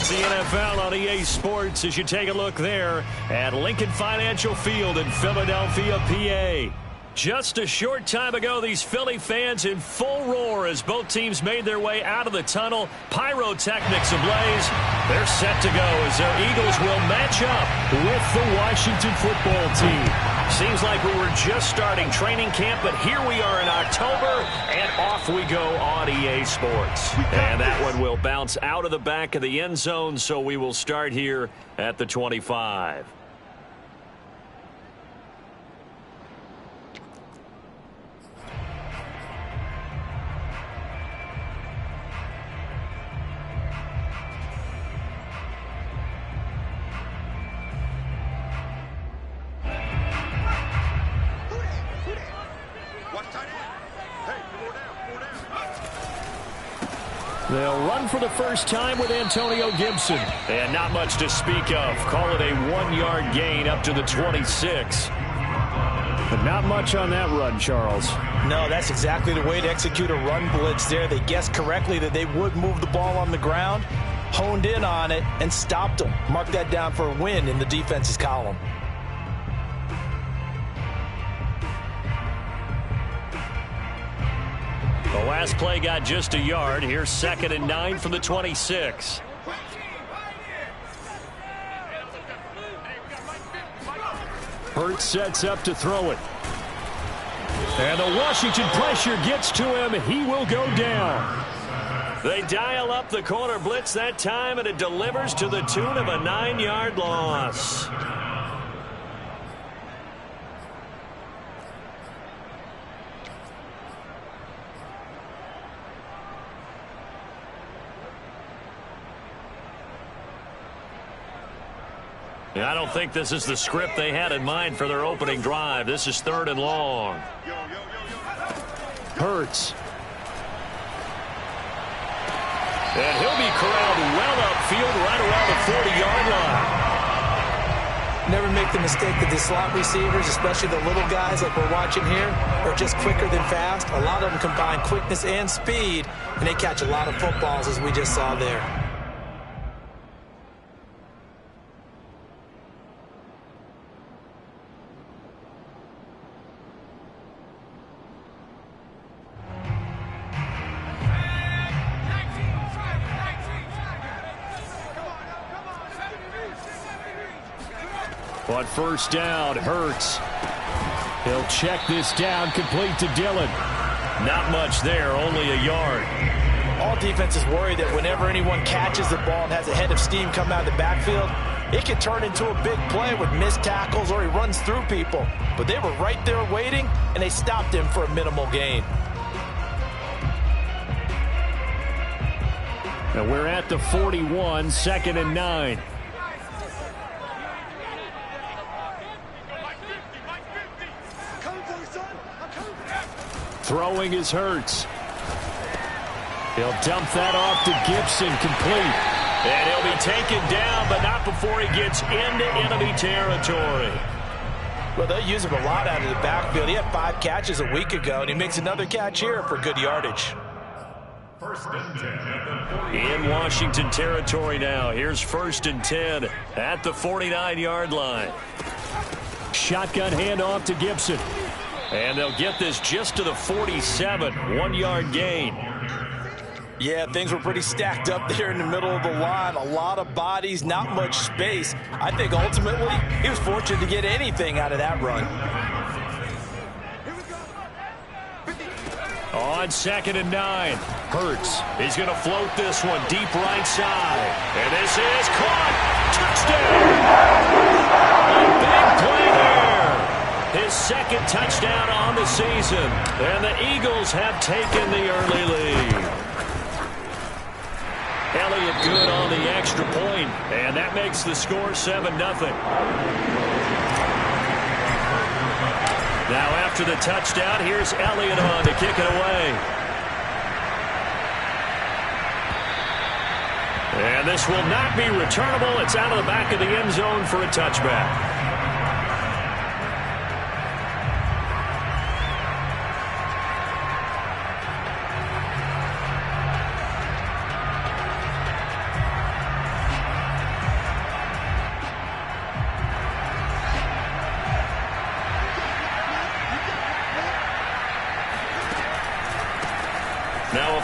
It's the NFL on EA Sports as you take a look there at Lincoln Financial Field in Philadelphia, PA. Just a short time ago, these Philly fans in full roar as both teams made their way out of the tunnel. Pyrotechnics ablaze. They're set to go as their Eagles will match up with the Washington football team. Seems like we were just starting training camp, but here we are in October, and off we go on EA Sports. And that one will bounce out of the back of the end zone, so we will start here at the 25. They'll run for the first time with Antonio Gibson. And not much to speak of. Call it a 1-yard gain up to the 26. But not much on that run, Charles. No, that's exactly the way to execute a run blitz there. They guessed correctly that they would move the ball on the ground, honed in on it, and stopped them. Mark that down for a win in the defense's column. The last play got just a yard. Here's 2nd and 9 from the 26. Hurts sets up to throw it. And the Washington pressure gets to him. He will go down. They dial up the corner blitz that time, and it delivers to the tune of a 9-yard loss. I don't think this is the script they had in mind for their opening drive. This is 3rd and long. Hurts. And he'll be corralled well upfield right around the 40-yard line. Never make the mistake that the slot receivers, especially the little guys like we're watching here, are just quicker than fast. A lot of them combine quickness and speed, and they catch a lot of footballs, as we just saw there. On first down, Hurts. He'll check this down, complete to Dillon. Not much there, only a yard. All defenses worry that whenever anyone catches the ball and has a head of steam come out of the backfield, it can turn into a big play with missed tackles or he runs through people. But they were right there waiting, and they stopped him for a minimal gain. And we're at the 41, 2nd and 9. Throwing is Hurts. He'll dump that off to Gibson, complete. And he'll be taken down, but not before he gets into enemy territory. Well, they use him a lot out of the backfield. He had 5 catches a week ago, and he makes another catch here for good yardage. In Washington territory now. Here's 1st and 10 at the 49-yard line. Shotgun handoff to Gibson. And they'll get this just to the 47, 1-yard gain. Yeah, things were pretty stacked up there in the middle of the line. A lot of bodies, not much space. I think ultimately he was fortunate to get anything out of that run. On 2nd and 9, Hurts. He's going to float this one deep right side. And this is caught. Touchdown! A big play there. His 2nd touchdown on the season. And the Eagles have taken the early lead. Elliott good on the extra point, and that makes the score 7-0. Now after the touchdown, here's Elliott on to kick it away. And this will not be returnable. It's out of the back of the end zone for a touchback.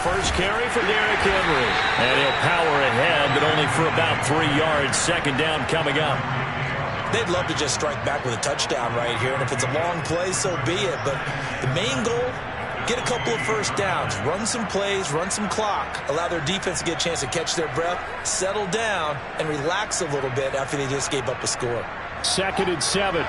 first carry for Derrick Henry. And he'll power ahead, but only for about 3 yards. Second down coming up. They'd love to just strike back with a touchdown right here, and if it's a long play, so be it. But the main goal, get a couple of first downs, run some plays, run some clock, allow their defense to get a chance to catch their breath, settle down, and relax a little bit after they just gave up a score. 2nd and 7.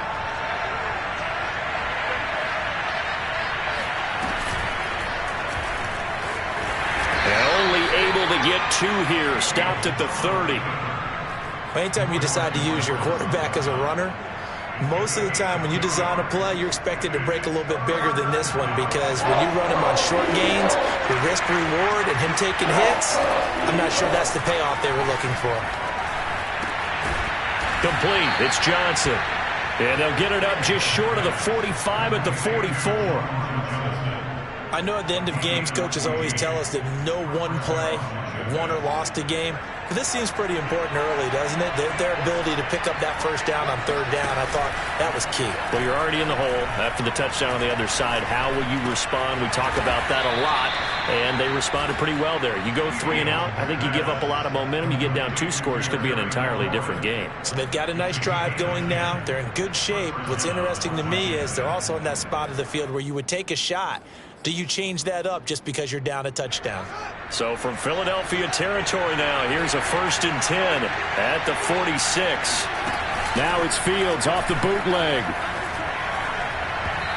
They're only able to get 2 here, stopped at the 30. Anytime you decide to use your quarterback as a runner, most of the time when you design a play, you're expected to break a little bit bigger than this one, because when you run him on short gains, the risk-reward and him taking hits, I'm not sure that's the payoff they were looking for. Complete. It's Johnson. And they'll get it up just short of the 45 at the 44. I know at the end of games, coaches always tell us that no one play won or lost a game. But this seems pretty important early, doesn't it? Their ability to pick up that first down on 3rd down, I thought that was key. Well, you're already in the hole after the touchdown on the other side. How will you respond? We talk about that a lot, and they responded pretty well there. You go 3 and out, I think you give up a lot of momentum. You get down 2 scores, could be an entirely different game. So they've got a nice drive going now. They're in good shape. What's interesting to me is they're also in that spot of the field where you would take a shot. Do you change that up just because you're down a touchdown? So from Philadelphia territory now, here's a 1st and 10 at the 46. Now it's Fields off the bootleg.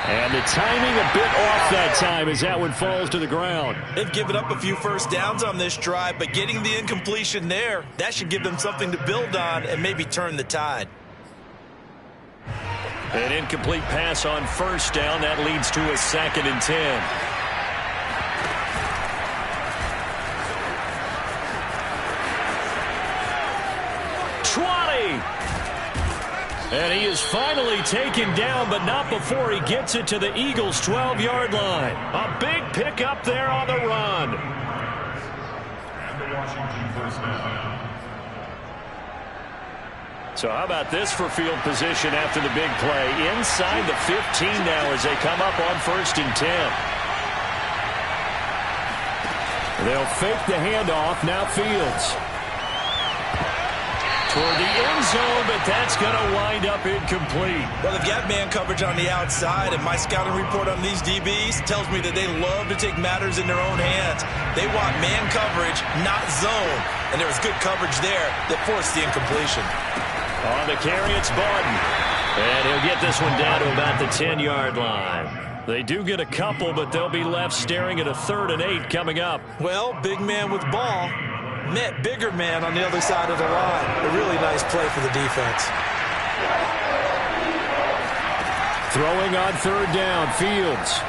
And the timing a bit off that time as that one falls to the ground. They've given up a few first downs on this drive, but getting the incompletion there, that should give them something to build on and maybe turn the tide. An incomplete pass on 1st down. That leads to a 2nd and 10. And he is finally taken down, but not before he gets it to the Eagles' 12-yard line. A big pickup there on the run. So how about this for field position after the big play? Inside the 15 now as they come up on 1st and 10. They'll fake the handoff. Now Fields. Toward the end zone, but that's going to wind up incomplete. Well, they've got man coverage on the outside, and my scouting report on these DBs tells me that they love to take matters in their own hands. They want man coverage, not zone, and there was good coverage there that forced the incompletion. On the carry, it's Barton. And he'll get this one down to about the 10-yard line. They do get a couple, but they'll be left staring at a 3rd and 8 coming up. Well, big man with ball met bigger man on the other side of the line. A really nice play for the defense. Throwing on 3rd down, Fields.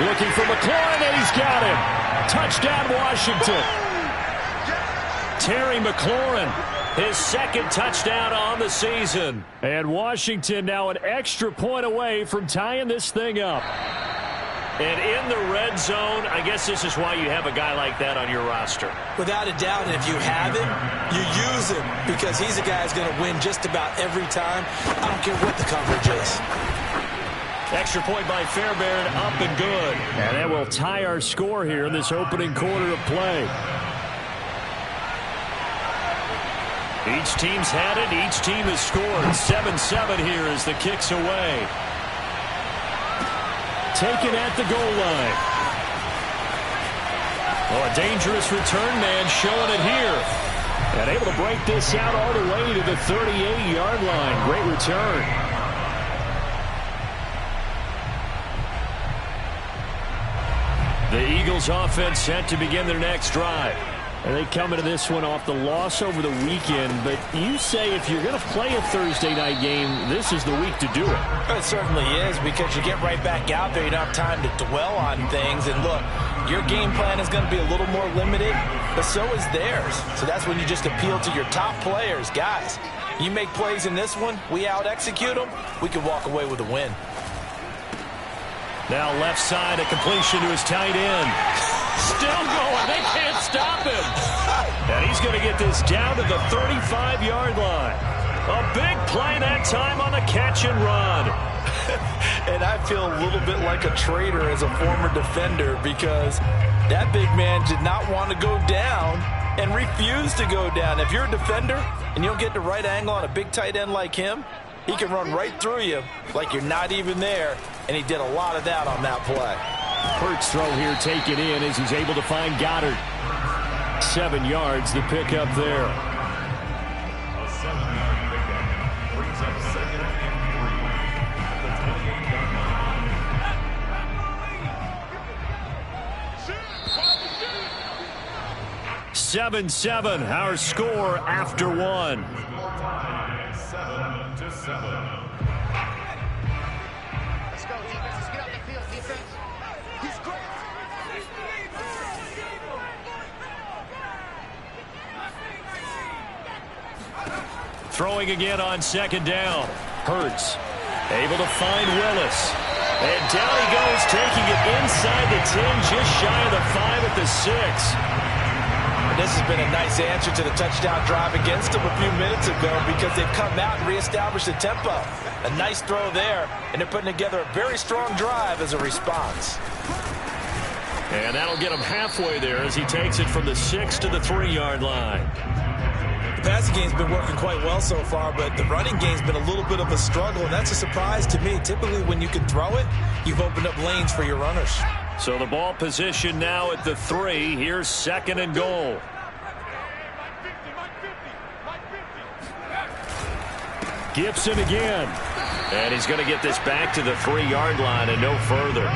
Looking for McLaurin, and he's got him. Touchdown, Washington. Terry McLaurin, his 2nd touchdown on the season. And Washington now an extra point away from tying this thing up. And in the red zone, I guess this is why you have a guy like that on your roster. Without a doubt, and if you have him, you use him, because he's a guy who's going to win just about every time. I don't care what the coverage is. Extra point by Fairbairn, up and good. And that will tie our score here in this opening quarter of play. Each team's had it. Each team has scored. 7-7 here as the kick's away. Taken at the goal line. Oh, a dangerous return man showing it here. And able to break this out all the way to the 38-yard line. Great return. The Eagles offense set to begin their next drive. And they come into this one off the loss over the weekend. But you say if you're going to play a Thursday night game, this is the week to do it. It certainly is, because you get right back out there. You don't have time to dwell on things. And look, your game plan is going to be a little more limited, but so is theirs. So that's when you just appeal to your top players. Guys, you make plays in this one, we out-execute them, we can walk away with a win. Now left side, a completion to his tight end. Still going. They can't stop him. And he's going to get this down to the 35-yard line. A big play that time on the catch and run. And I feel a little bit like a traitor as a former defender because that big man did not want to go down and refused to go down. If you're a defender and you don't get the right angle on a big tight end like him, he can run right through you like you're not even there, and he did a lot of that on that play. Hurts throw here taken in as he's able to find Goddard. 7 yards the pickup there. A 7-yard pickup brings up 2nd and 3 at the 28-yard line. 7-7, our score after one. 7-7. Let's go, defense. Let's get out the field, defense. He's great. Throwing again on 2nd down. Hurts able to find Willis. And down he goes, taking it inside the 10, just shy of the 5 at the 6. This has been a nice answer to the touchdown drive against them a few minutes ago because they've come out and reestablished the tempo. A nice throw there, and they're putting together a very strong drive as a response. And that'll get him halfway there as he takes it from the 6 to the 3-yard line. The passing game's been working quite well so far, but the running game's been a little bit of a struggle, and that's a surprise to me. Typically, when you can throw it, you've opened up lanes for your runners. So the ball position now at the 3. Here's 2nd and goal. Gibson again. And he's going to get this back to the 3-yard line and no further.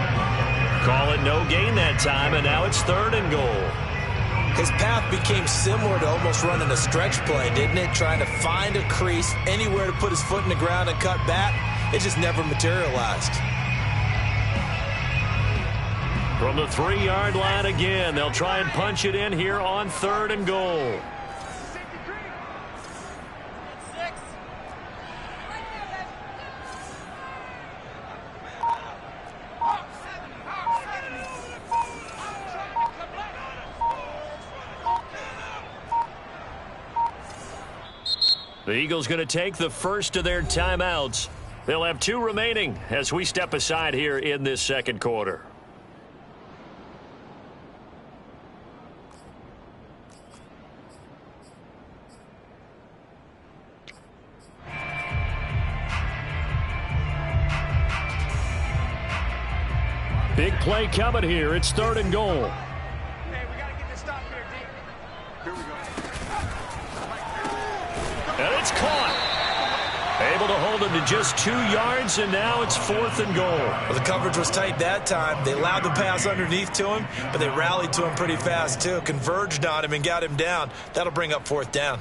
Call it no gain that time, and now it's 3rd and goal. His path became similar to almost running a stretch play, didn't it? Trying to find a crease, anywhere to put his foot in the ground and cut back. It just never materialized. From the 3-yard line again, they'll try and punch it in here on 3rd and goal. The Eagles going to take the first of their timeouts. They'll have 2 remaining as we step aside here in this 2nd quarter. Big play coming here. It's 3rd and goal. Hey, we got to get this stop here, D. Here we go. And it's caught. Able to hold him to just 2 yards, and now it's 4th and goal. Well, the coverage was tight that time. They allowed the pass underneath to him, but they rallied to him pretty fast, too. Converged on him and got him down. That'll bring up 4th down.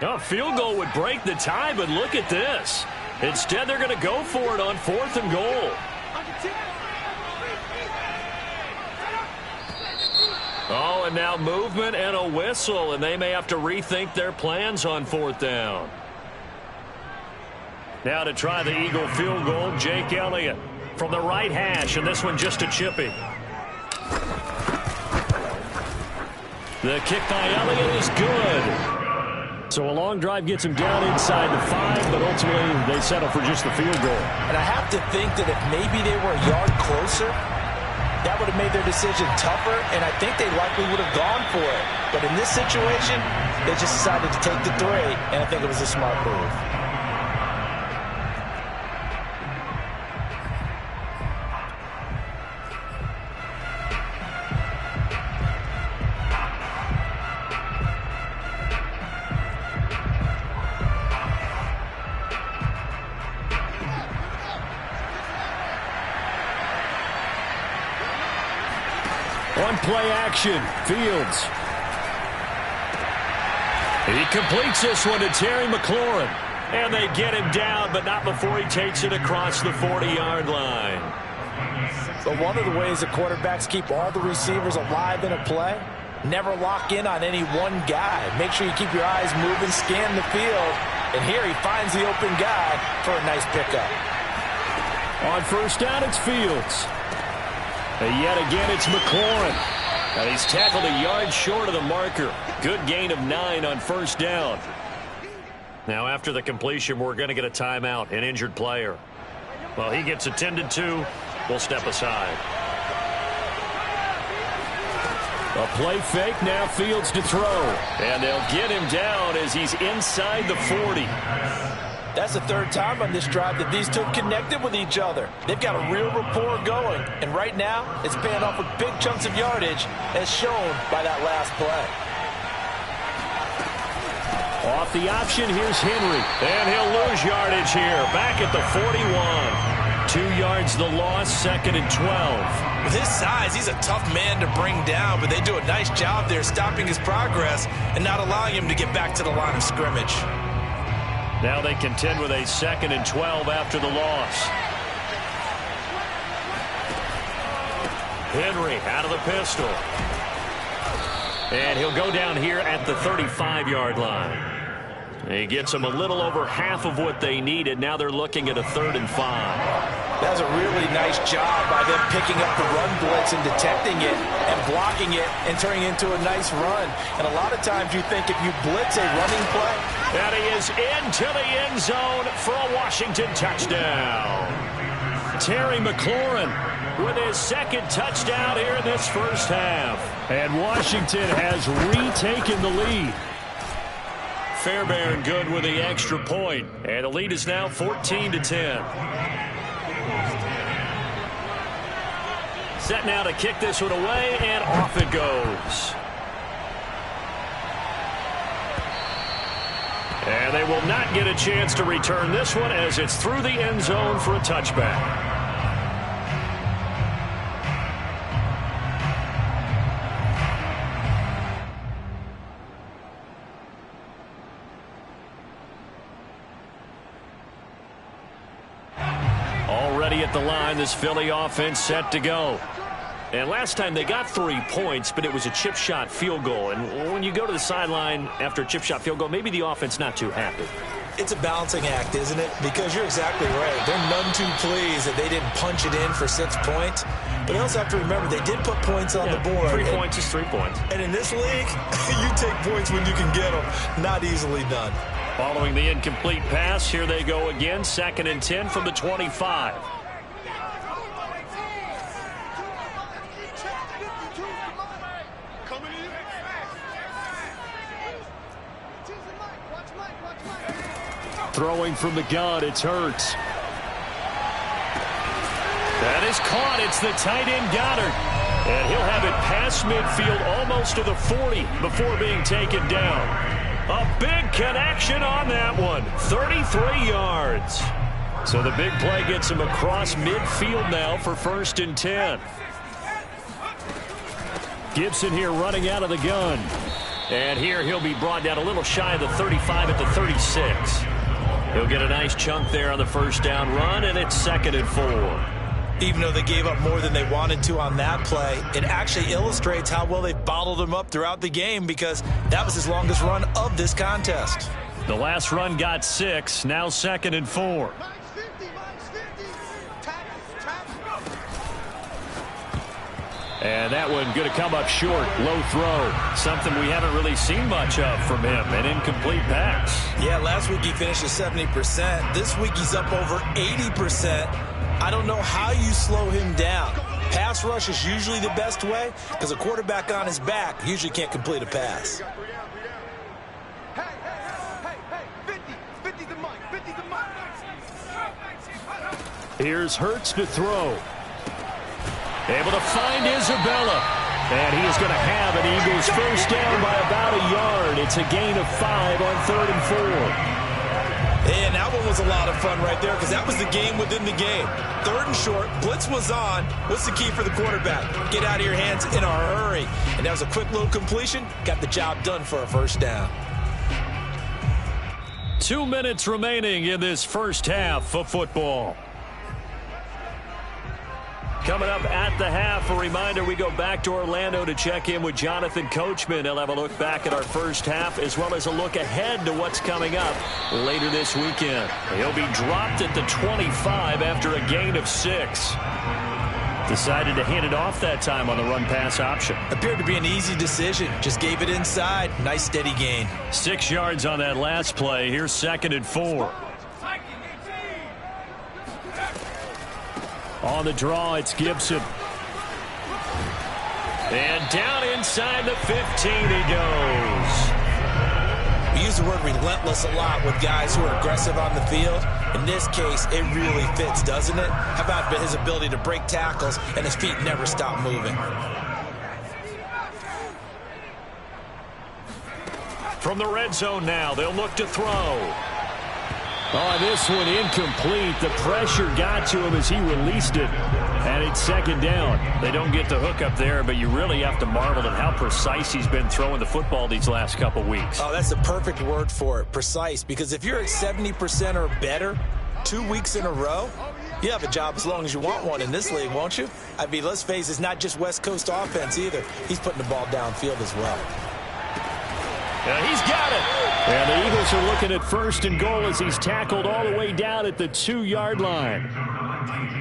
A field goal would break the tie, but look at this. Instead, they're going to go for it on 4th and goal. Oh, and now movement and a whistle, and they may have to rethink their plans on 4th down. Now to try the Eagle field goal, Jake Elliott from the right hash, and this one just a chippy. The kick by Elliott is good. So a long drive gets him down inside the 5, but ultimately they settle for just the field goal. And I have to think that if maybe they were a yard closer, that would have made their decision tougher, and I think they likely would have gone for it. But in this situation, they just decided to take the 3, and I think it was a smart move. On play action, Fields. He completes this one to Terry McLaurin. And they get him down, but not before he takes it across the 40-yard line. But one of the ways that quarterbacks keep all the receivers alive in a play, never lock in on any one guy. Make sure you keep your eyes moving, scan the field. And here he finds the open guy for a nice pickup. On 1st down, it's Fields. And yet again, it's McLaurin. And he's tackled a yard short of the marker. Good gain of 9 on 1st down. Now, after the completion, we're going to get a timeout, an injured player. Well, he gets attended to. We'll step aside. A play fake, now Fields to throw. And they'll get him down as he's inside the 40. That's the third time on this drive that these two have connected with each other. They've got a real rapport going. And right now, it's paying off with big chunks of yardage, as shown by that last play. Off the option, here's Henry. And he'll lose yardage here, back at the 41. 2 yards the loss, 2nd and 12. With his size, he's a tough man to bring down, but they do a nice job there stopping his progress and not allowing him to get back to the line of scrimmage. Now they contend with a 2nd and 12 after the loss. Henry out of the pistol. And he'll go down here at the 35-yard line. He gets them a little over half of what they needed. Now they're looking at a 3rd and 5. That's a really nice job by them picking up the run blitz and detecting it and blocking it and turning it into a nice run. And a lot of times you think if you blitz a running play. And he is into the end zone for a Washington touchdown. Terry McLaurin with his 2nd touchdown here in this first half. And Washington has retaken the lead. Fairbairn good with the extra point. And the lead is now 14-10. Set now to kick this one away, and off it goes. And they will not get a chance to return this one as it's through the end zone for a touchback. Already at the line, this Philly offense set to go. And last time they got 3 points, but it was a chip shot field goal. And when you go to the sideline after a chip shot field goal, maybe the offense not too happy. It's a balancing act, isn't it? Because you're exactly right. They're none too pleased that they didn't punch it in for 6 points. But they also have to remember they did put points on the board. 3 points is 3 points. And in this league, you take points when you can get them. Not easily done. Following the incomplete pass, here they go again. 2nd and 10 from the 25. Throwing from the gun, it's Hurts. That is caught. It's the tight end Goddard. And he'll have it past midfield almost to the 40 before being taken down. A big connection on that one. 33 yards. So the big play gets him across midfield now for 1st and 10. Gibson here running out of the gun. And here he'll be brought down a little shy of the 35 at the 36. He'll get a nice chunk there on the first down run, and it's 2nd and 4. Even though they gave up more than they wanted to on that play, it actually illustrates how well they've bottled him up throughout the game because that was his longest run of this contest. The last run got 6, now 2nd and 4. And that one going to come up short. Low throw. Something we haven't really seen much of from him. An incomplete pass. Yeah, last week he finished at 70%. This week he's up over 80%. I don't know how you slow him down. Pass rush is usually the best way because a quarterback on his back usually can't complete a pass. Here's Hurts to throw. Able to find Isabella. And he is going to have an Eagles first down by about a yard. It's a gain of 5 on 3rd and 4. And that one was a lot of fun right there because that was the game within the game. 3rd and short. Blitz was on. What's the key for the quarterback? Get out of your hands in a hurry. And that was a quick little completion. Got the job done for a first down. 2 minutes remaining in this first half of football. Coming up at the half, a reminder, we go back to Orlando to check in with Jonathan Coachman. He'll have a look back at our first half as well as a look ahead to what's coming up later this weekend. He'll be dropped at the 25 after a gain of 6. Decided to hand it off that time on the run-pass option. Appeared to be an easy decision. Just gave it inside. Nice steady gain. 6 yards on that last play. Here's 2nd and 4. On the draw, it's Gibson. And down inside the 15 he goes. We use the word relentless a lot with guys who are aggressive on the field. In this case, it really fits, doesn't it? How about his ability to break tackles and his feet never stop moving? From the red zone now, they'll look to throw. Oh, this one incomplete. The pressure got to him as he released it. And it's 2nd down. They don't get the hook up there, but you really have to marvel at how precise he's been throwing the football these last couple weeks. Oh, that's the perfect word for it, precise. Because if you're at 70% or better 2 weeks in a row, you have a job as long as you want one in this league, won't you? I mean, let's face it, it's not just West Coast offense either. He's putting the ball downfield as well. And he's got it. And the Eagles are looking at 1st and goal as he's tackled all the way down at the 2-yard line.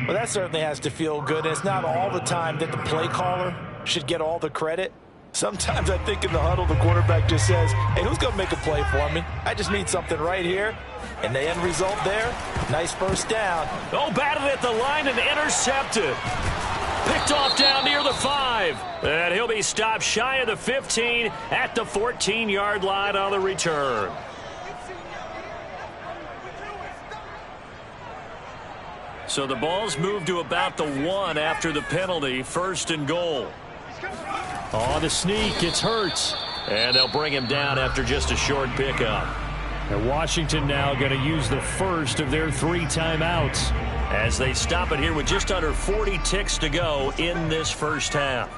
Well, that certainly has to feel good. And it's not all the time that the play caller should get all the credit. Sometimes I think in the huddle, the quarterback just says, hey, who's going to make a play for me? I just need something right here. And the end result there, nice 1st down. Oh, batted at the line and intercepted. Picked off down near the 5. And he'll be stopped shy of the 15 at the 14-yard line on the return. So the ball's moved to about the 1 after the penalty. 1st and goal. On the sneak, it's Hurts. And they'll bring him down after just a short pickup. And Washington now going to use the first of their 3 timeouts as they stop it here with just under 40 ticks to go in this first half.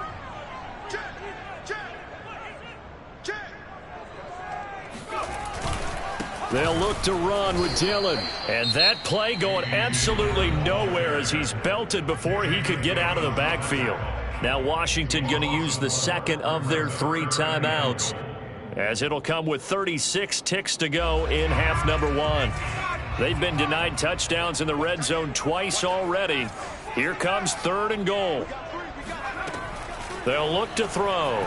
They'll look to run with Dillon. And that play going absolutely nowhere as he's belted before he could get out of the backfield. Now Washington going to use the 2nd of their 3 timeouts, as it'll come with 36 ticks to go in half number 1. They've been denied touchdowns in the red zone twice already. Here comes 3rd and goal. They'll look to throw.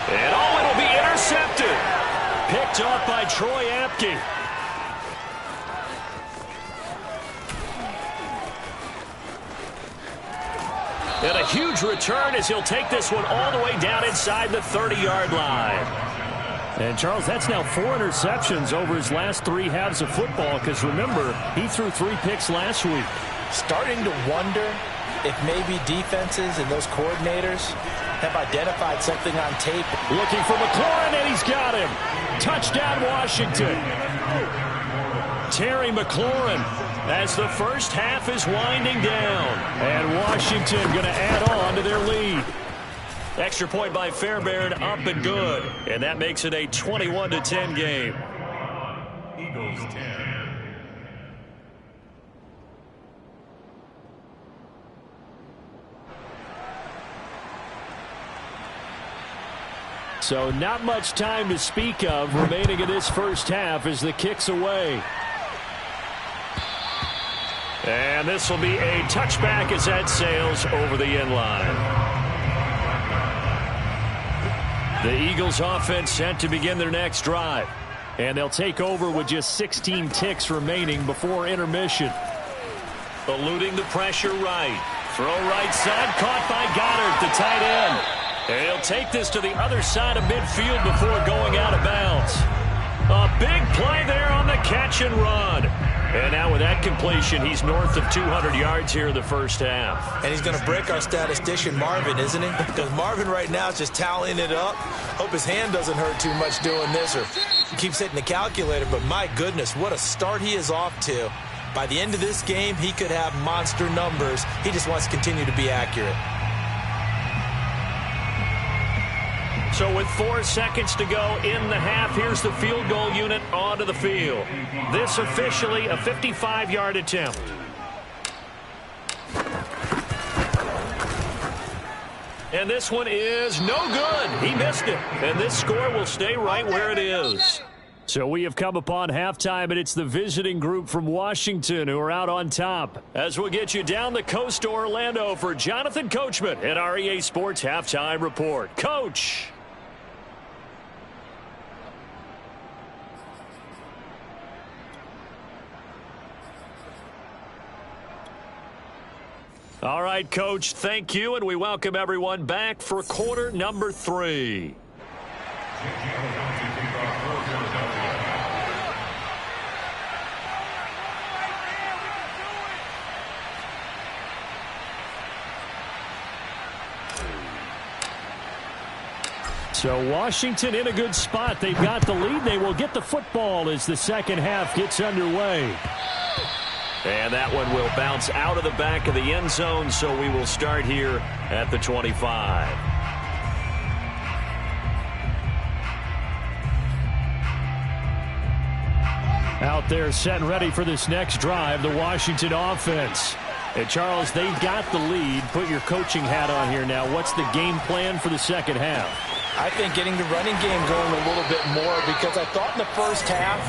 And oh, it'll be intercepted. Picked off by Troy Apke. And a huge return as he'll take this one all the way down inside the 30-yard line. And, Charles, that's now 4 interceptions over his last 3 halves of football, because, remember, he threw 3 picks last week. Starting to wonder if maybe defenses and those coordinators have identified something on tape. Looking for McLaurin, and he's got him. Touchdown, Washington. Terry McLaurin, as the first half is winding down. And Washington going to add on to their lead. Extra point by Fairbairn, up and good. And that makes it a 21-10 game. Eagles 10. So not much time to speak of remaining in this first half as the kick's away. And this will be a touchback as that sails over the end line. The Eagles offense set to begin their next drive. And they'll take over with just 16 ticks remaining before intermission. Eluding the pressure right. Throw right side, caught by Goddard, the tight end. And he'll take this to the other side of midfield before going out of bounds. A big play there on the catch and run. And now with that completion, he's north of 200 yards here in the first half. And he's going to break our statistician Marvin, isn't he? Because Marvin right now is just tallying it up. Hope his hand doesn't hurt too much doing this, or he keeps hitting the calculator. But my goodness, what a start he is off to. By the end of this game, he could have monster numbers. He just wants to continue to be accurate. So with 4 seconds to go in the half, here's the field goal unit onto the field. This officially a 55-yard attempt. And this one is no good. He missed it. And this score will stay right where it is. So we have come upon halftime, and it's the visiting group from Washington who are out on top. As we'll get you down the coast to Orlando for Jonathan Coachman at our EA Sports Halftime Report. Coach! All right, Coach, thank you, and we welcome everyone back for quarter number 3. So Washington in a good spot. They've got the lead. They will get the football as the second half gets underway. And that one will bounce out of the back of the end zone, so we will start here at the 25. Out there set and ready for this next drive, the Washington offense. And Charles, they've got the lead. Put your coaching hat on here now. What's the game plan for the second half? I think getting the running game going a little bit more, because I thought in the first half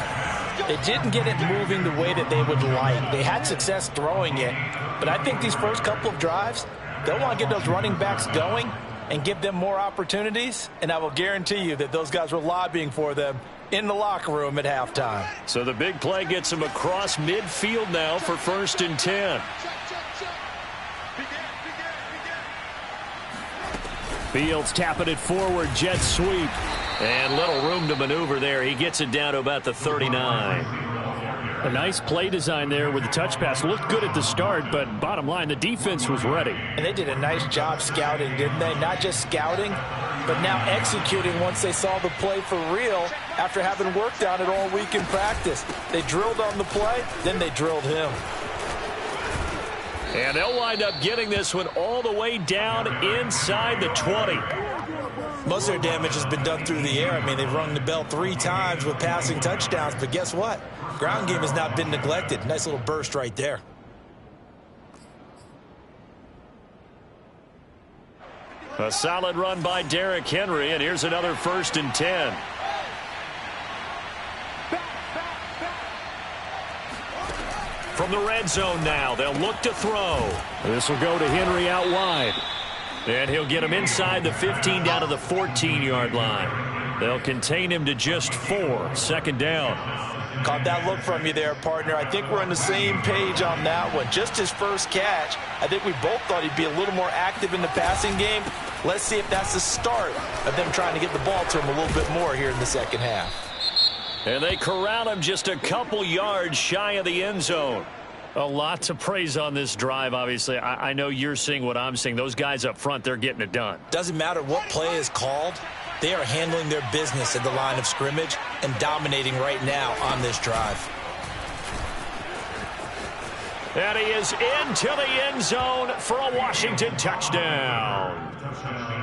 they didn't get it moving the way that they would like. They had success throwing it, but I think these first couple of drives, they'll want to get those running backs going and give them more opportunities, and I will guarantee you that those guys were lobbying for them in the locker room at halftime. So the big play gets them across midfield now for 1st and 10. Fields tapping it forward, jet sweep. And little room to maneuver there. He gets it down to about the 39. A nice play design there with the touch pass. Looked good at the start, but bottom line, the defense was ready. And they did a nice job scouting, didn't they? Not just scouting, but now executing once they saw the play for real after having worked on it all week in practice. They drilled on the play, then they drilled him. And they'll wind up getting this one all the way down inside the 20. Most of their damage has been done through the air. I mean, they've rung the bell 3 times with passing touchdowns, but guess what? Ground game has not been neglected. Nice little burst right there. A solid run by Derrick Henry, and here's another 1st and 10. From the red zone now, they'll look to throw. This will go to Henry out wide. And he'll get him inside the 15 down to the 14-yard line. They'll contain him to just 4. 2nd down. Caught that look from you there, partner. I think we're on the same page on that one. Just his first catch. I think we both thought he'd be a little more active in the passing game. Let's see if that's the start of them trying to get the ball to him a little bit more here in the second half. And they corral him just a couple yards shy of the end zone. A lot to praise on this drive, obviously. I know you're seeing what I'm seeing. Those guys up front, they're getting it done. Doesn't matter what play is called. They are handling their business at the line of scrimmage and dominating right now on this drive. And he is into the end zone for a Washington touchdown.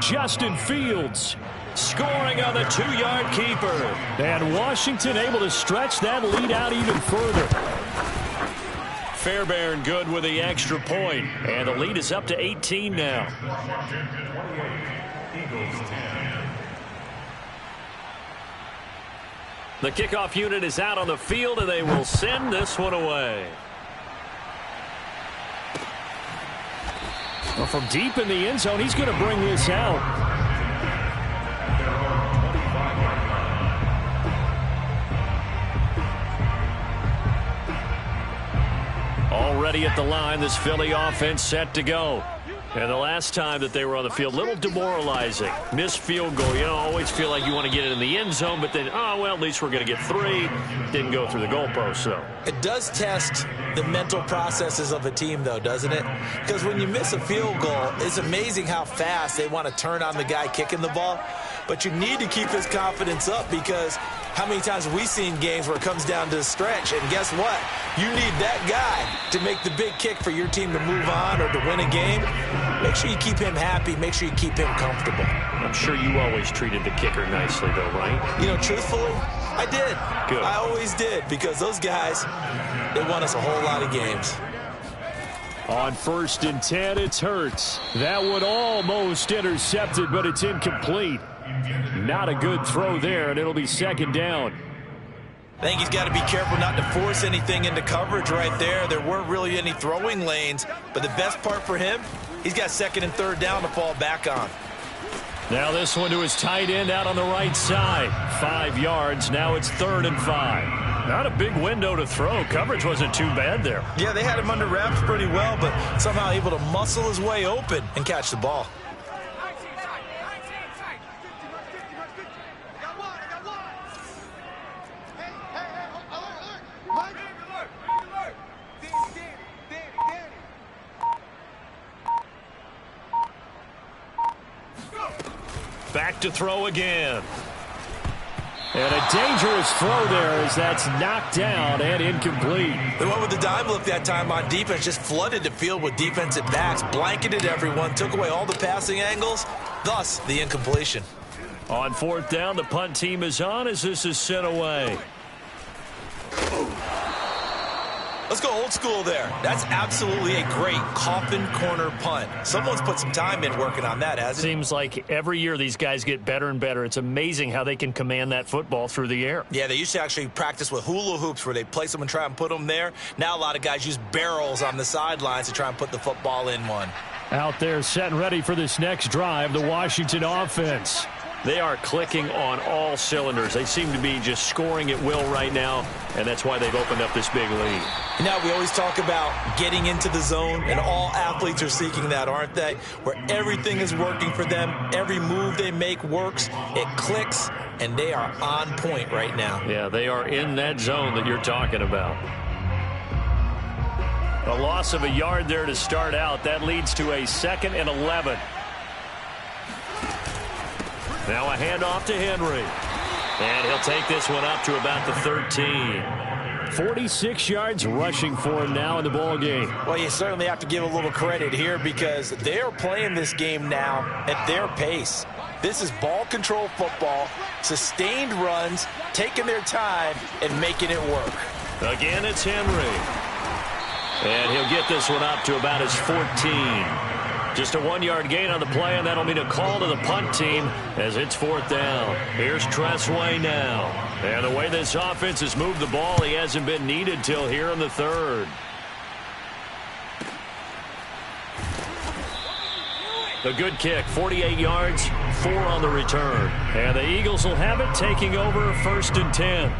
Justin Fields scoring on the 2-yard keeper. And Washington able to stretch that lead out even further. Fairbairn good with the extra point. And the lead is up to 18 now. The kickoff unit is out on the field, and they will send this one away. Well, from deep in the end zone, he's going to bring this out. Already at the line, this Philly offense set to go. And the last time that they were on the field, a little demoralizing. Missed field goal. You know, always feel like you want to get it in the end zone, but then, oh, well, at least we're going to get 3. Didn't go through the goalpost, though. It does test the mental processes of a team, though, doesn't it? Because when you miss a field goal, it's amazing how fast they want to turn on the guy kicking the ball. But you need to keep his confidence up, because how many times have we seen games where it comes down to the stretch, and guess what? You need that guy to make the big kick for your team to move on or to win a game. Make sure you keep him happy. Make sure you keep him comfortable. I'm sure you always treated the kicker nicely, though, right? You know, truthfully, I did. Good. I always did, because those guys, they won us a whole lot of games. On 1st and 10, it's Hurts. That one almost intercepted, but it's incomplete. Not a good throw there, and it'll be 2nd down. I think he's got to be careful not to force anything into coverage right there. There weren't really any throwing lanes, but the best part for him, he's got second and third down to fall back on. Now this one to his tight end out on the right side. 5 yards. Now it's 3rd and 5. Not a big window to throw. Coverage wasn't too bad there. Yeah, they had him under wraps pretty well, but somehow able to muscle his way open and catch the ball. Back to throw again. And a dangerous throw there as that's knocked down and incomplete. They went with the dime look that time on defense, just flooded the field with defensive backs, blanketed everyone, took away all the passing angles, thus the incompletion. On 4th down, the punt team is on as this is sent away. Let's go old school there. That's absolutely a great coffin corner punt. Someone's put some time in working on that, hasn't it? Seems like every year these guys get better and better. It's amazing how they can command that football through the air. Yeah, they used to actually practice with hula hoops where they place them and try and put them there. Now a lot of guys use barrels on the sidelines to try and put the football in one. Out there set and ready for this next drive, the Washington offense. They are clicking on all cylinders. They seem to be just scoring at will right now, and that's why they've opened up this big lead. Now, we always talk about getting into the zone, and all athletes are seeking that, aren't they? Where everything is working for them, every move they make works, it clicks, and they are on point right now. Yeah, they are in that zone that you're talking about. A loss of a yard there to start out. That leads to a 2nd and 11. Now a handoff to Henry. And he'll take this one up to about the 13. 46 yards rushing for him now in the ball game. Well, you certainly have to give a little credit here because they're playing this game now at their pace. This is ball control football, sustained runs, taking their time, and making it work. Again, it's Henry. And he'll get this one up to about his 14. Just a 1-yard gain on the play, and that'll mean a call to the punt team as it's 4th down. Here's Tressway now. And the way this offense has moved the ball, he hasn't been needed till here in the 3rd. A good kick, 48 yards, 4 on the return. And the Eagles will have it, taking over 1st and 10.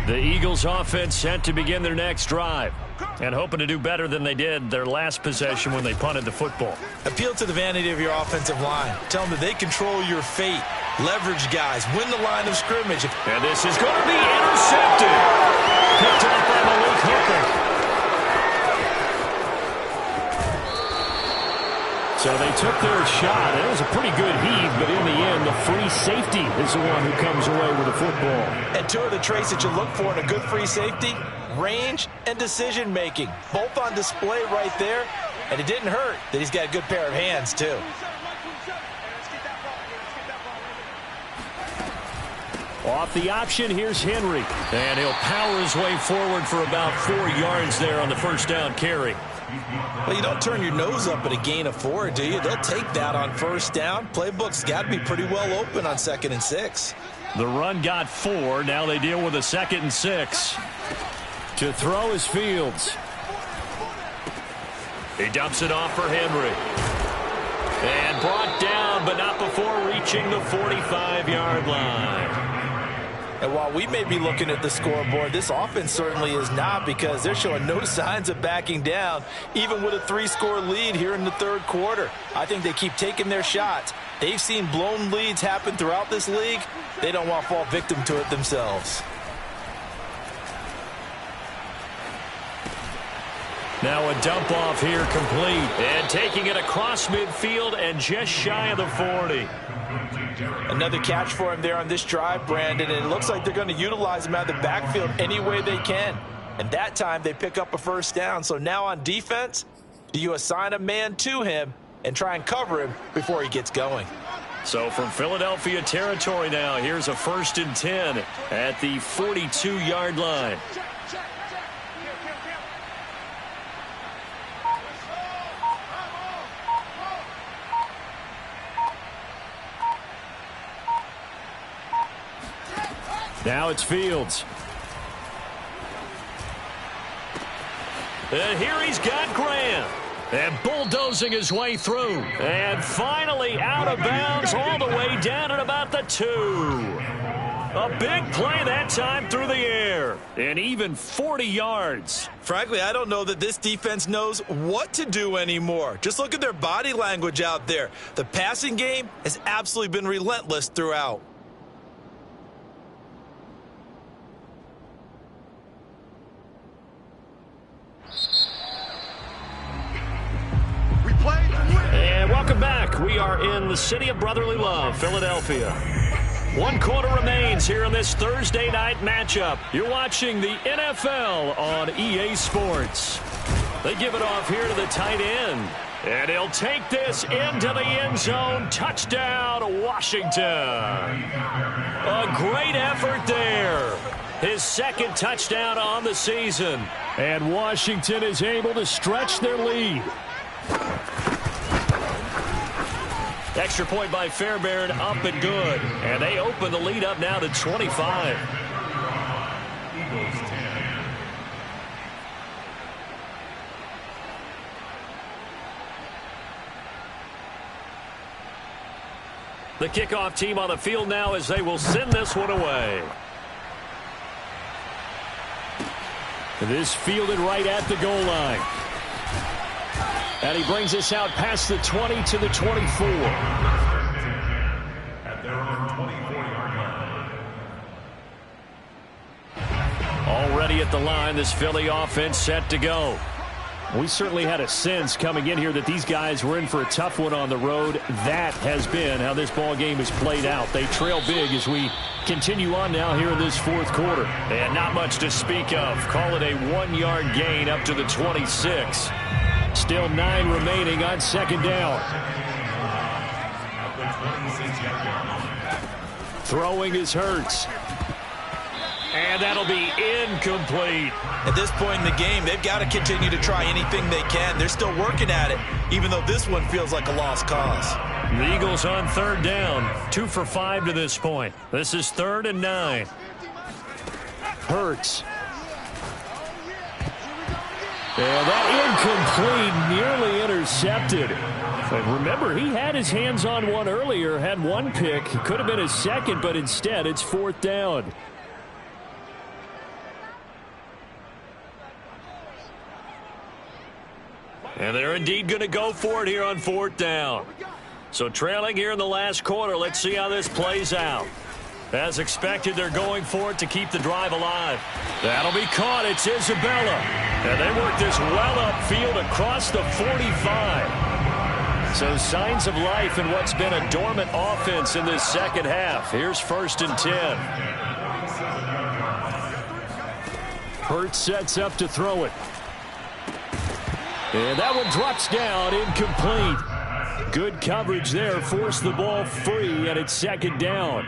The Eagles offense set to begin their next drive and hoping to do better than they did their last possession when they punted the football. Appeal to the vanity of your offensive line. Tell them that they control your fate. Leverage guys. Win the line of scrimmage. And this is going to be intercepted. Picked up by Malik Hooker. So they took their shot. It was a pretty good heave, but in the end, the free safety is the one who comes away with the football. And two of the traits that you look for in a good free safety, range and decision-making. Both on display right there, and it didn't hurt that he's got a good pair of hands, too. Off the option, here's Henry. And he'll power his way forward for about 4 yards there on the 1st down carry. Well, you don't turn your nose up at a gain of 4, do you? They'll take that on 1st down. Playbook's got to be pretty well open on 2nd and 6. The run got 4. Now they deal with a 2nd and 6. To throw is Fields. He dumps it off for Henry. And brought down, but not before reaching the 45-yard line. And while we may be looking at the scoreboard, this offense certainly is not, because they're showing no signs of backing down, even with a 3-score lead here in the 3rd quarter. I think they keep taking their shots. They've seen blown leads happen throughout this league. They don't want to fall victim to it themselves. Now a dump off here complete. And taking it across midfield and just shy of the 40. Another catch for him there on this drive, Brandon, and it looks like they're going to utilize him out of the backfield any way they can. And that time they pick up a 1st down. So now on defense, do you assign a man to him and try and cover him before he gets going? So from Philadelphia territory now, here's a 1st and 10 at the 42-yard line. Now it's Fields. And here he's got Graham. And bulldozing his way through. And finally out of bounds all the way down at about the 2. A big play that time through the air. And even 40 yards. Frankly, I don't know that this defense knows what to do anymore. Just look at their body language out there. The passing game has absolutely been relentless throughout. And welcome back. We are in the city of brotherly love, Philadelphia. 1 quarter remains here in this Thursday night matchup. You're watching the NFL on EA Sports. They give it off here to the tight end. And he'll take this into the end zone. Touchdown, Washington. A great effort there. His 2nd touchdown on the season. And Washington is able to stretch their lead. Extra point by Fairbairn, up and good. And they open the lead up now to 25. Eagles 10. The kickoff team on the field now as they will send this one away. This fielded right at the goal line. And he brings us out past the 20 to the 24. At their own 24-yard line. Already at the line, this Philly offense set to go. We certainly had a sense coming in here that these guys were in for a tough one on the road. That has been how this ball game has played out. They trail big as we continue on now here in this 4th quarter. And not much to speak of. Call it a 1-yard gain up to the 26. Still 9 remaining on 2nd down. Throwing is Hurts. And that'll be incomplete. At this point in the game, they've got to continue to try anything they can. They're still working at it, even though this one feels like a lost cause. The Eagles on 3rd down. 2 for 5 to this point. This is 3rd and 9. Hurts. And that incomplete, nearly intercepted. But remember, he had his hands on one earlier, had one pick. It could have been his 2nd, but instead it's 4th down. And they're indeed going to go for it here on 4th down. So trailing here in the last quarter, let's see how this plays out. As expected, they're going for it to keep the drive alive. That'll be caught. It's Isabella. And they work this well upfield across the 45. So signs of life in what's been a dormant offense in this 2nd half. Here's 1st and 10. Hurts sets up to throw it. And that one drops down, incomplete. Good coverage there, forced the ball free, and it's 2nd down.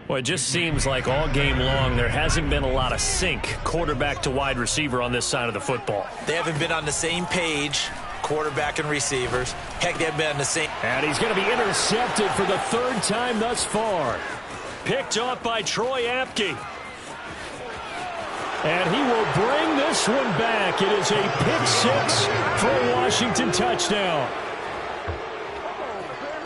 Well, it just seems like all game long there hasn't been a lot of sync quarterback to wide receiver on this side of the football. They haven't been on the same page, quarterback and receivers. Heck, they haven't been on the same. And he's going to be intercepted for the 3rd time thus far. Picked off by Troy Apke. And he will bring this one back. It is a pick-6 for a Washington touchdown.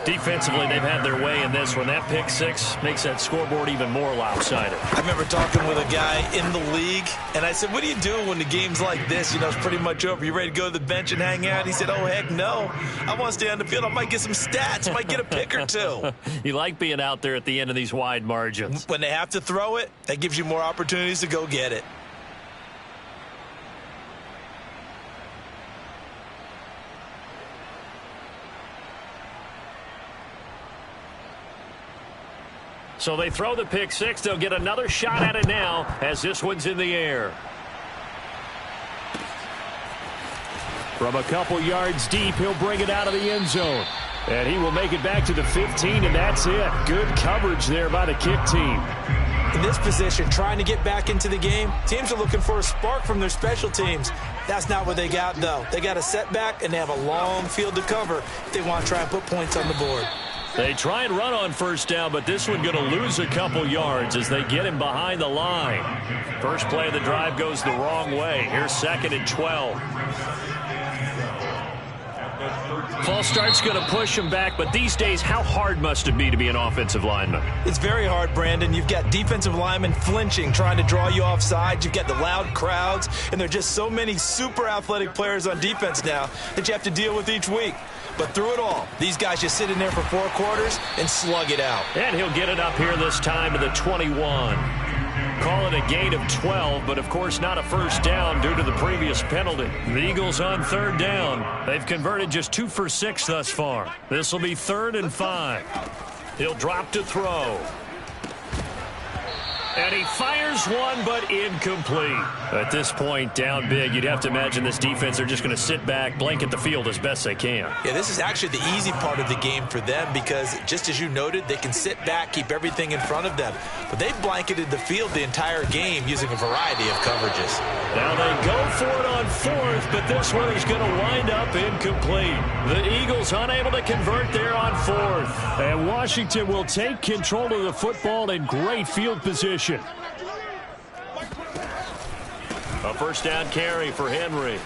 Defensively, they've had their way in this one. That pick-6 makes that scoreboard even more lopsided. I remember talking with a guy in the league, and I said, what do you do when the game's like this? You know, it's pretty much over. You ready to go to the bench and hang out? He said, oh, heck no. I want to stay on the field. I might get some stats. Might get a pick or 2. You like being out there at the end of these wide margins. When they have to throw it, that gives you more opportunities to go get it. So they throw the pick-6. They'll get another shot at it now as this one's in the air. From a couple yards deep, he'll bring it out of the end zone. And he will make it back to the 15, and that's it. Good coverage there by the kick team. In this position, trying to get back into the game, teams are looking for a spark from their special teams. That's not what they got, though. They got a setback, and they have a long field to cover if they want to try and put points on the board. They try and run on first down, but this one going to lose a couple yards as they get him behind the line. First play of the drive goes the wrong way. Here's 2nd and 12. False start's going to push him back, but these days, how hard must it be to be an offensive lineman? It's very hard, Brandon. You've got defensive linemen flinching, trying to draw you off sides. You've got the loud crowds, and there are just so many super athletic players on defense now that you have to deal with each week. But through it all, these guys just sit in there for 4 quarters and slug it out. And he'll get it up here this time to the 21. Call it a gain of 12, but of course not a first down due to the previous penalty. The Eagles on 3rd down. They've converted just 2 for 6 thus far. This will be 3rd and 5. He'll drop to throw. And he fires one, but incomplete. At this point, down big, you'd have to imagine this defense are just going to sit back, blanket the field as best they can. Yeah, this is actually the easy part of the game for them because, just as you noted, they can sit back, keep everything in front of them. But they've blanketed the field the entire game using a variety of coverages. Now they go for it on 4th, but this one is going to wind up incomplete. The Eagles unable to convert there on 4th. And Washington will take control of the football in great field position. A first down carry for Henry.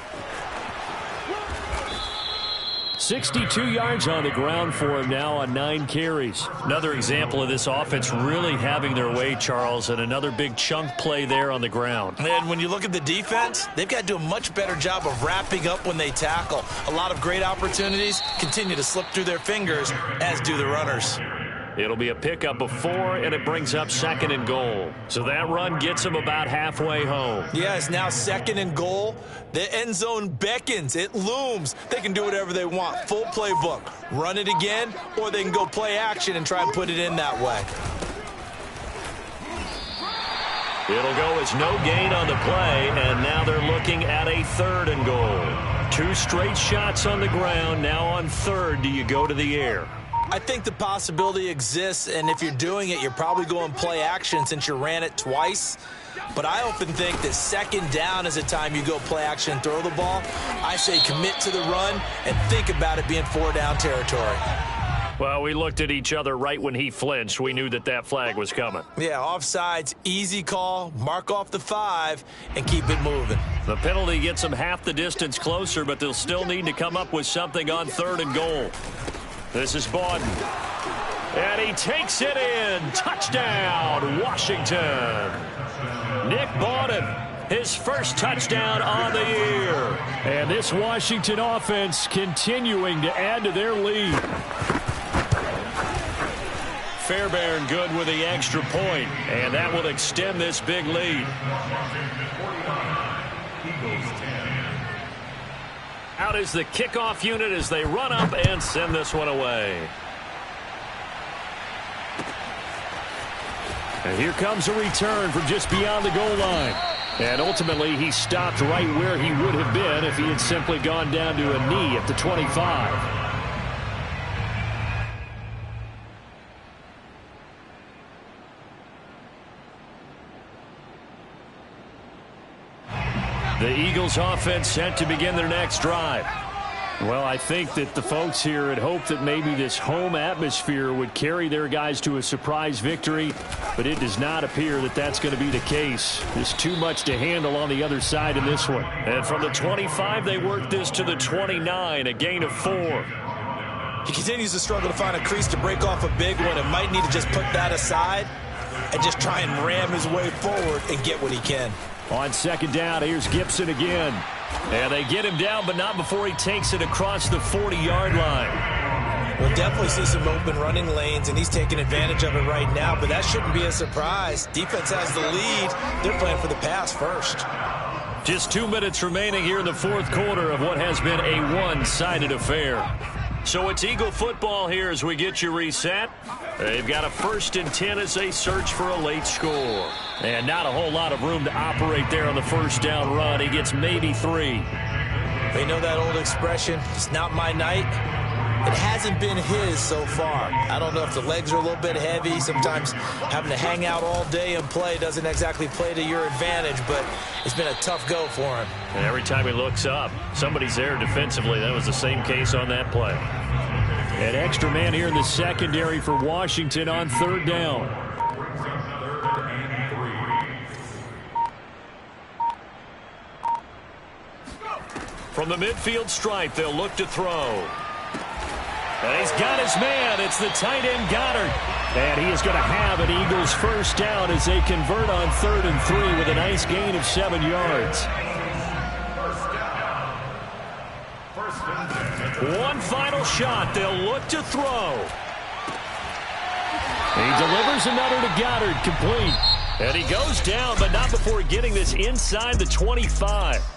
62 yards on the ground for him now on 9 carries. Another example of this offense really having their way, Charles, and another big chunk play there on the ground. And when you look at the defense, they've got to do a much better job of wrapping up when they tackle. A lot of great opportunities continue to slip through their fingers, as do the runners. It'll be a pickup of 4, and it brings up 2nd and goal. So that run gets them about halfway home. Yeah, it's now 2nd and goal. The end zone beckons. It looms. They can do whatever they want. Full playbook. Run it again, or they can go play action and try and put it in that way. It'll go as no gain on the play, and now they're looking at a 3rd and goal. 2 straight shots on the ground. Now on 3rd, do you go to the air? I think the possibility exists, and if you're doing it, you're probably going play action since you ran it twice. But I often think that 2nd down is a time you go play action and throw the ball. I say commit to the run and think about it being 4-down territory. Well, we looked at each other right when he flinched. We knew that that flag was coming. Yeah, offsides, easy call, mark off the 5, and keep it moving. The penalty gets them half the distance closer, but they'll still need to come up with something on 3rd and goal. This is Bawden. And he takes it in. Touchdown, Washington. Nick Bawden, his first touchdown on the year. And this Washington offense continuing to add to their lead. Fairbairn good with the extra point, and that will extend this big lead. Out is the kickoff unit as they run up and send this one away. And here comes a return from just beyond the goal line. And ultimately, he stopped right where he would have been if he had simply gone down to a knee at the 25. The Eagles offense set to begin their next drive. Well, I think that the folks here had hoped that maybe this home atmosphere would carry their guys to a surprise victory, but it does not appear that that's going to be the case. There's too much to handle on the other side in this one. And from the 25, they work this to the 29, a gain of 4. He continues to struggle to find a crease to break off a big one and might need to just put that aside and just try and ram his way forward and get what he can. On 2nd down, here's Gibson again. And they get him down, but not before he takes it across the 40-yard line. We'll definitely see some open running lanes, and he's taking advantage of it right now, but that shouldn't be a surprise. Defense has the lead. They're playing for the pass first. Just 2 minutes remaining here in the 4th quarter of what has been a one-sided affair. So it's Eagle football here as we get you reset. They've got a 1st and 10 as they search for a late score. And not a whole lot of room to operate there on the first down run. He gets maybe 3. They know that old expression, it's not my night. It hasn't been his so far. I don't know if the legs are a little bit heavy. Sometimes having to hang out all day and play doesn't exactly play to your advantage, but it's been a tough go for him. And every time he looks up, somebody's there defensively. That was the same case on that play. An extra man here in the secondary for Washington on third down. From the midfield stripe, they'll look to throw. And he's got his man. It's the tight end Goddard. And he is going to have an Eagles first down as they convert on 3rd and 3 with a nice gain of 7 yards. One final shot. They'll look to throw. He delivers another to Goddard, complete. And he goes down, but not before getting this inside the 25.